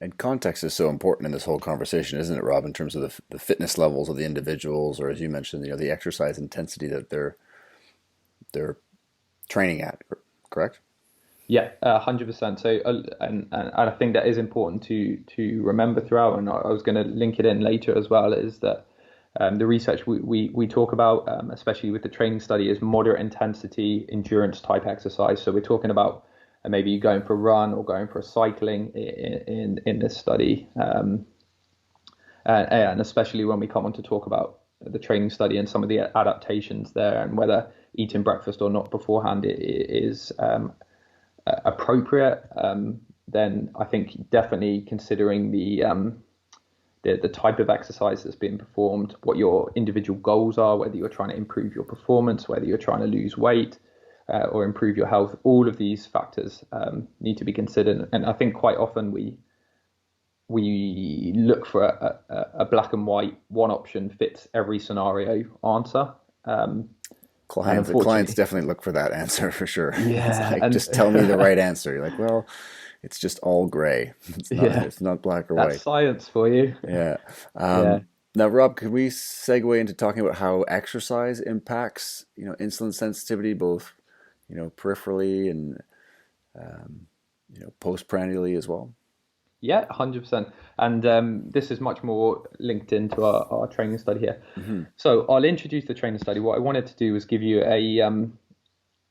And context is so important in this whole conversation, isn't it, Rob? In terms of the fitness levels of the individuals, or as you mentioned, the exercise intensity that they're training at. Correct? Yeah, 100%. So, and I think that is important to remember throughout. And I was going to link it in later as well. Is that the research we talk about, especially with the training study, is moderate intensity endurance type exercise. So we're talking about maybe going for a run or going for a cycling in this study, and especially when we come on to talk about the training study and some of the adaptations there, and whether eating breakfast or not beforehand is appropriate, then I think definitely considering the type of exercise that's being performed, what your individual goals are, whether you're trying to improve your performance, whether you're trying to lose weight or improve your health, all of these factors need to be considered. And I think quite often we look for a black and white, one option fits every scenario answer. Clients definitely look for that answer for sure. It's yeah, like, and just tell me the right answer. You're like, well, it's just all gray. yeah, It's not black or that's white. science for you. Yeah. Yeah. Now, Rob, could we segue into talking about how exercise impacts, insulin sensitivity, both, peripherally and, postprandially as well? Yeah, 100%. And this is much more linked into our training study here. Hmm. So I'll introduce the training study. What I wanted to do was give you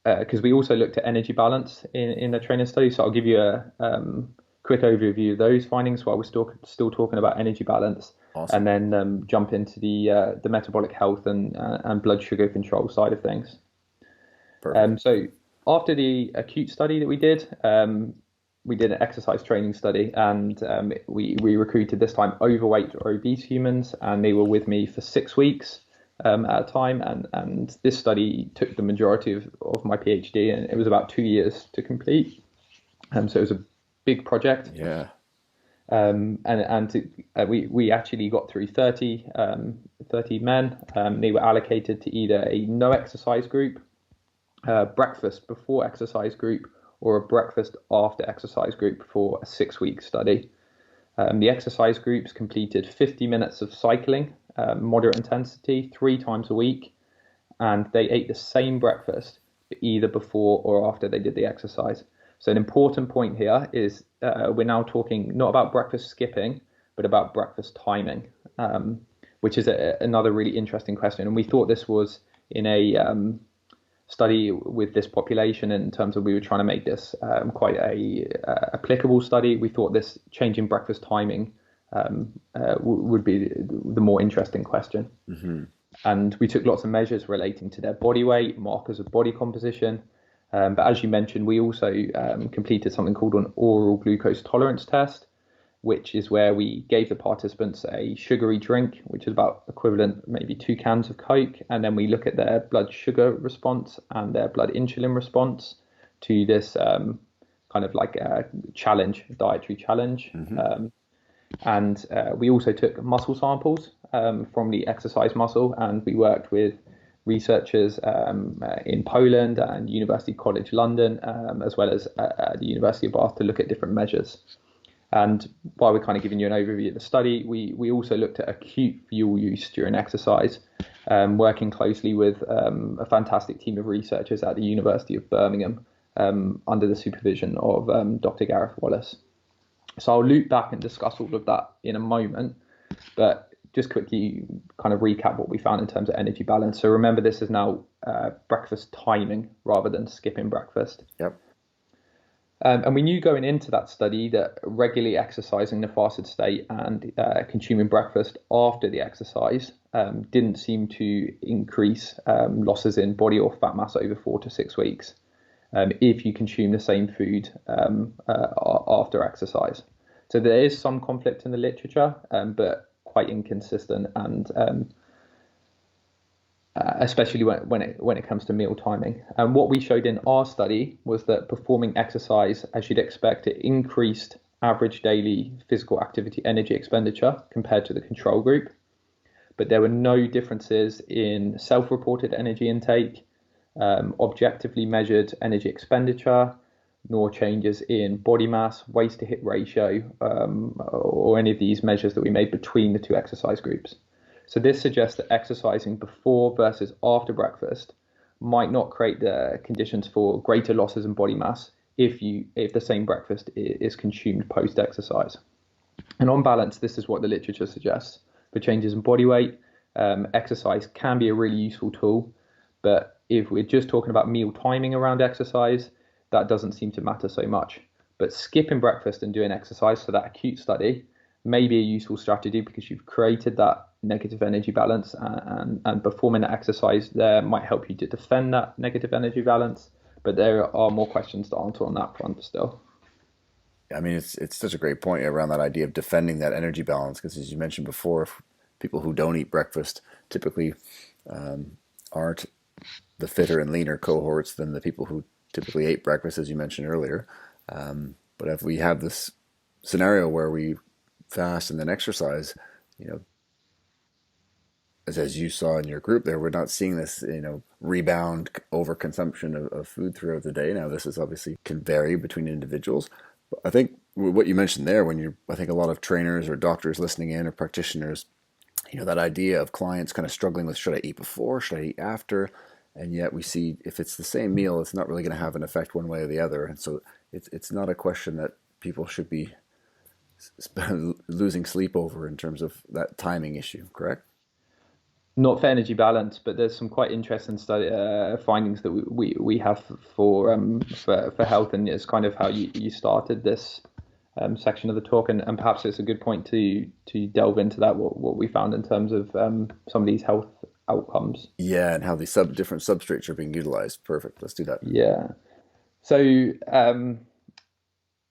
because we also looked at energy balance in the training study. So I'll give you a quick overview of those findings while we're still talking about energy balance, Awesome. and then jump into the metabolic health and blood sugar control side of things. Perfect. So after the acute study that we did an exercise training study, and we recruited this time overweight or obese humans, and they were with me for 6 weeks at a time. And this study took the majority of my PhD, and it was about 2 years to complete. So it was a big project. Yeah. We actually got through 30 men. They were allocated to either a no exercise group, breakfast before exercise group, or a breakfast after exercise group for a 6 week study. The exercise groups completed 50 minutes of cycling, moderate intensity, 3 times a week, and they ate the same breakfast either before or after they did the exercise. So an important point here is we're now talking not about breakfast skipping, but about breakfast timing, which is another really interesting question. And we thought this was in a study with this population in terms of we were trying to make this quite a applicable study. We thought this change in breakfast timing would be the more interesting question. Hmm. And we took lots of measures relating to their body weight, markers of body composition. But as you mentioned, we also completed something called an oral glucose tolerance test, which is where we gave the participants a sugary drink, which is about equivalent maybe 2 cans of Coke, and then we look at their blood sugar response and their blood insulin response to this kind of like a dietary challenge. Hmm. And we also took muscle samples from the exercise muscle, and we worked with researchers in Poland and University College London, as well as the University of Bath, to look at different measures. And while we're kind of giving you an overview of the study, we also looked at acute fuel use during exercise, working closely with a fantastic team of researchers at the University of Birmingham under the supervision of Dr. Gareth Wallace. So I'll loop back and discuss all of that in a moment, but just quickly kind of recap what we found in terms of energy balance. So remember, this is now breakfast timing rather than skipping breakfast. Yep. And we knew going into that study that regularly exercising in a fasted state and consuming breakfast after the exercise didn't seem to increase losses in body or fat mass over 4 to 6 weeks if you consume the same food after exercise. So there is some conflict in the literature, but quite inconsistent, and especially when it comes to meal timing. And what we showed in our study was that performing exercise, as you'd expect, it increased average daily physical activity energy expenditure compared to the control group. But there were no differences in self-reported energy intake, objectively measured energy expenditure, nor changes in body mass, waist to hip ratio, or any of these measures that we made between the two exercise groups. So this suggests that exercising before versus after breakfast might not create the conditions for greater losses in body mass if the same breakfast is consumed post exercise. And on balance, this is what the literature suggests. For changes in body weight, exercise can be a really useful tool, but if we're just talking about meal timing around exercise, that doesn't seem to matter so much. But skipping breakfast and doing exercise, so that acute study, may be a useful strategy because you've created that negative energy balance, and performing that exercise there might help you to defend that negative energy balance. But there are more questions to answer on that front still. I mean, it's such a great point around that idea of defending that energy balance, because as you mentioned before, people who don't eat breakfast typically aren't the fitter and leaner cohorts than the people who typically ate breakfast, as you mentioned earlier. But if we have this scenario where we fast and then exercise, you know, as you saw in your group there, we're not seeing this, rebound overconsumption of food throughout the day. Now, this is obviously can vary between individuals. But I think what you mentioned there, I think a lot of trainers or doctors listening in or practitioners, that idea of clients kind of struggling with, should I eat before, should I eat after? And yet we see if it's the same meal, it's not really going to have an effect one way or the other. And so it's not a question that people should be losing sleep over in terms of that timing issue, correct? Not for energy balance, but there's some quite interesting findings that we have for health, and it's kind of how you started this section of the talk, and perhaps it's a good point to delve into that, what we found in terms of some of these health outcomes. Yeah, and how the different substrates are being utilized. Perfect. Let's do that. Yeah. So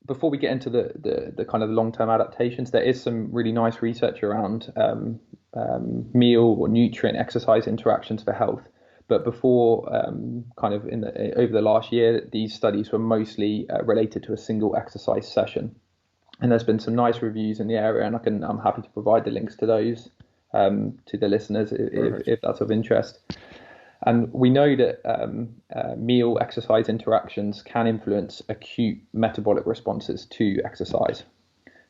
before we get into the kind of long-term adaptations, there is some really nice research around meal or nutrient exercise interactions for health. But before, kind of over the last year, these studies were mostly related to a single exercise session. And there's been some nice reviews in the area, and I'm happy to provide the links to those to the listeners if that's of interest. And we know that meal exercise interactions can influence acute metabolic responses to exercise.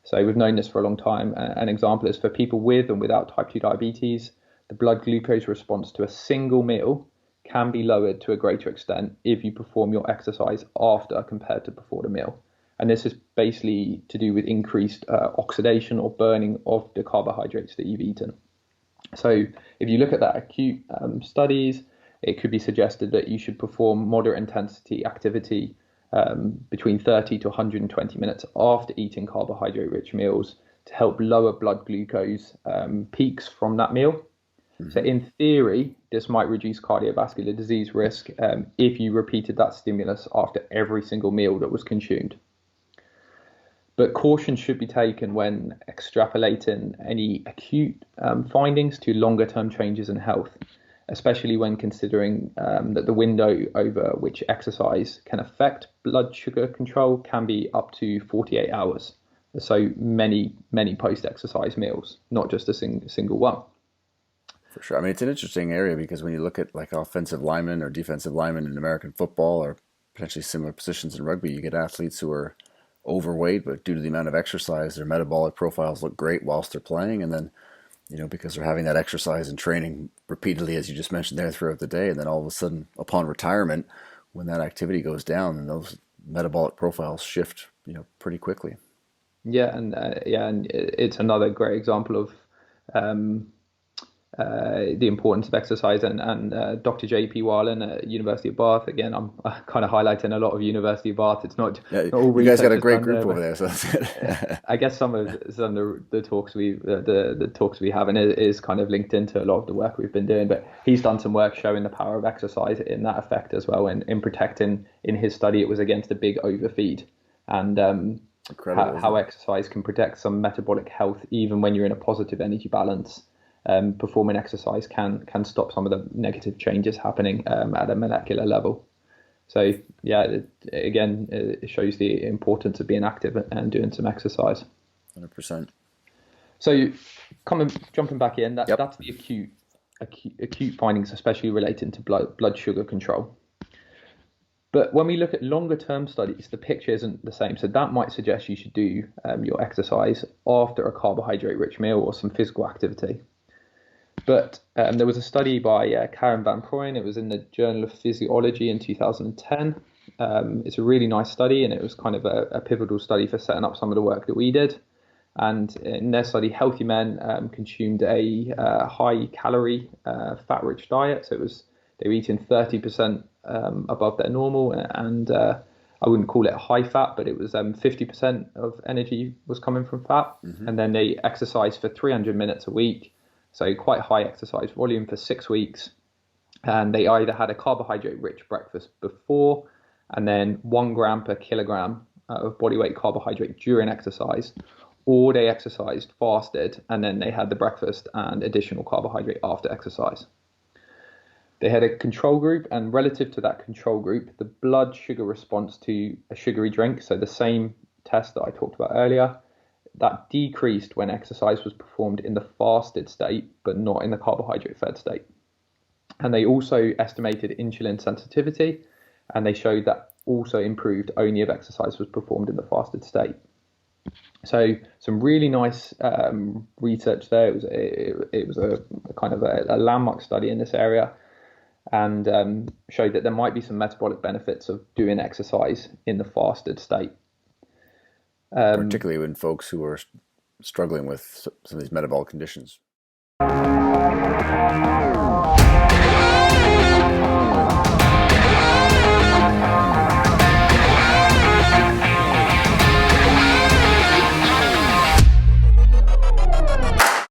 So we've known this for a long time. An example is for people with and without type 2 diabetes, the blood glucose response to a single meal can be lowered to a greater extent if you perform your exercise after compared to before the meal. And this is basically to do with increased oxidation or burning of the carbohydrates that you've eaten. So if you look at that acute studies, it could be suggested that you should perform moderate intensity activity between 30 to 120 minutes after eating carbohydrate-rich meals to help lower blood glucose peaks from that meal. Mm-hmm. So in theory, this might reduce cardiovascular disease risk if you repeated that stimulus after every single meal that was consumed. But caution should be taken when extrapolating any acute findings to longer-term changes in health, especially when considering that the window over which exercise can affect blood sugar control can be up to 48 hours. So many post-exercise meals, not just a single one. For sure. I mean, it's an interesting area because when you look at like offensive linemen or defensive linemen in American football or potentially similar positions in rugby, you get athletes who are overweight, but due to the amount of exercise, their metabolic profiles look great whilst they're playing. And then, because they're having that exercise and training repeatedly, as you just mentioned there, throughout the day. And then all of a sudden, upon retirement, when that activity goes down, then those metabolic profiles shift, pretty quickly. Yeah, and it's another great example of the importance of exercise, and Dr. J.P. Warren at University of Bath. Again, I'm kind of highlighting a lot of University of Bath. It's not all. You guys got a great group over there, so that's it. I guess some of the talks the talks we have, and it is kind of linked into a lot of the work we've been doing. But he's done some work showing the power of exercise in that effect as well, and in protecting. In his study, it was against a big overfeed, and how exercise can protect some metabolic health even when you're in a positive energy balance. Performing exercise can stop some of the negative changes happening at a molecular level. So yeah, it shows the importance of being active and doing some exercise. 100%. So jumping back in, that's the acute findings, especially relating to blood sugar control. But when we look at longer term studies, the picture isn't the same. So that might suggest you should do your exercise after a carbohydrate rich meal or some physical activity. But there was a study by Karen Van Proyen. It was in the Journal of Physiology in 2010. It's a really nice study, and it was kind of a pivotal study for setting up some of the work that we did. And in their study, healthy men consumed a high calorie, fat rich diet. So they were eating 30% above their normal, and I wouldn't call it high fat, but it was 50% of energy was coming from fat. Mm-hmm. And then they exercised for 300 minutes a week. So quite high exercise volume for 6 weeks. And they either had a carbohydrate-rich breakfast before, and then 1 gram per kilogram of body weight carbohydrate during exercise, or they exercised, fasted, and then they had the breakfast and additional carbohydrate after exercise. They had a control group, and relative to that control group, the blood sugar response to a sugary drink, so the same test that I talked about earlier, that decreased when exercise was performed in the fasted state, but not in the carbohydrate-fed state. And they also estimated insulin sensitivity, and they showed that also improved only if exercise was performed in the fasted state. So some really nice research there. It was a kind of a landmark study in this area, and showed that there might be some metabolic benefits of doing exercise in the fasted state. Particularly in folks who are struggling with some of these metabolic conditions.